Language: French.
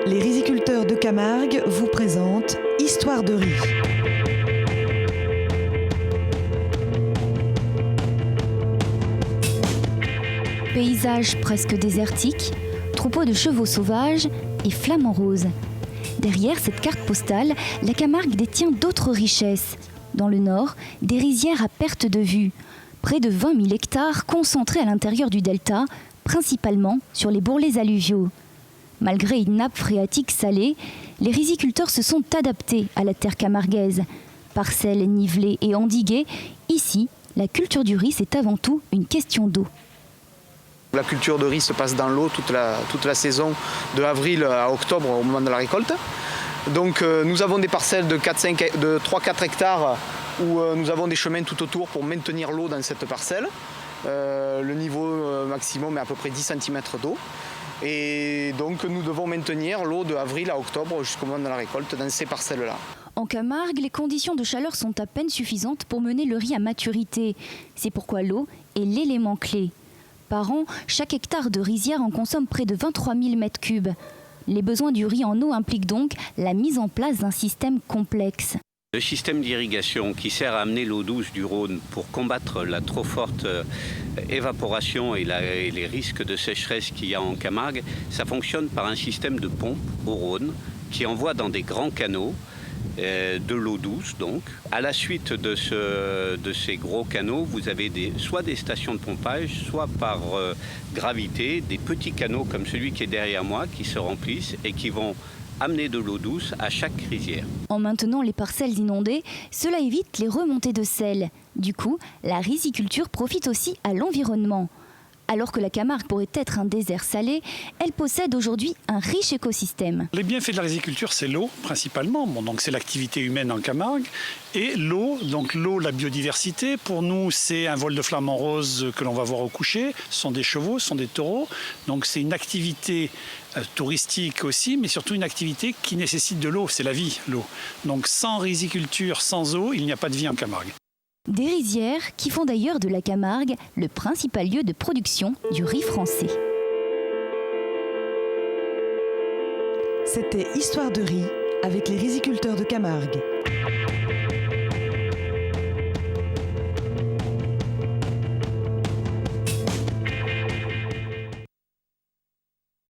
Les riziculteurs de Camargue vous présentent Histoire de riz. Paysage presque désertique, troupeaux de chevaux sauvages et flamants roses. Derrière cette carte postale, la Camargue détient d'autres richesses. Dans le nord, des rizières à perte de vue. Près de 20 000 hectares concentrés à l'intérieur du delta, principalement sur les bourrelets alluviaux. Malgré une nappe phréatique salée, les riziculteurs se sont adaptés à la terre camarguaise. Parcelles nivelées et endiguées, ici, la culture du riz, c'est avant tout une question d'eau. La culture de riz se passe dans l'eau toute la saison, de avril à octobre au moment de la récolte. Donc nous avons des parcelles de 3-4 hectares où nous avons des chemins tout autour pour maintenir l'eau dans cette parcelle. Le niveau maximum est à peu près 10 cm d'eau. Et donc nous devons maintenir l'eau de avril à octobre jusqu'au moment de la récolte dans ces parcelles-là. En Camargue, les conditions de chaleur sont à peine suffisantes pour mener le riz à maturité. C'est pourquoi l'eau est l'élément clé. Par an, chaque hectare de rizière en consomme près de 23 000 m3. Les besoins du riz en eau impliquent donc la mise en place d'un système complexe. Le système d'irrigation qui sert à amener l'eau douce du Rhône pour combattre la trop forte évaporation et les risques de sécheresse qu'il y a en Camargue, ça fonctionne par un système de pompe au Rhône qui envoie dans des grands canaux de l'eau douce. Donc, à la suite de ces gros canaux, vous avez soit des stations de pompage, soit par gravité, des petits canaux comme celui qui est derrière moi qui se remplissent et qui vont amener de l'eau douce à chaque rizière. En maintenant les parcelles inondées, cela évite les remontées de sel. Du coup, la riziculture profite aussi à l'environnement. Alors que la Camargue pourrait être un désert salé, elle possède aujourd'hui un riche écosystème. Les bienfaits de la riziculture, c'est l'eau principalement. Donc c'est l'activité humaine en Camargue. Et l'eau, donc l'eau, la biodiversité. Pour nous, c'est un vol de flamants roses que l'on va voir au coucher. Ce sont des chevaux, ce sont des taureaux. Donc c'est une activité touristique aussi, mais surtout une activité qui nécessite de l'eau. C'est la vie, l'eau. Donc sans riziculture, sans eau, il n'y a pas de vie en Camargue. Des rizières qui font d'ailleurs de la Camargue le principal lieu de production du riz français. C'était Histoire de riz avec les riziculteurs de Camargue.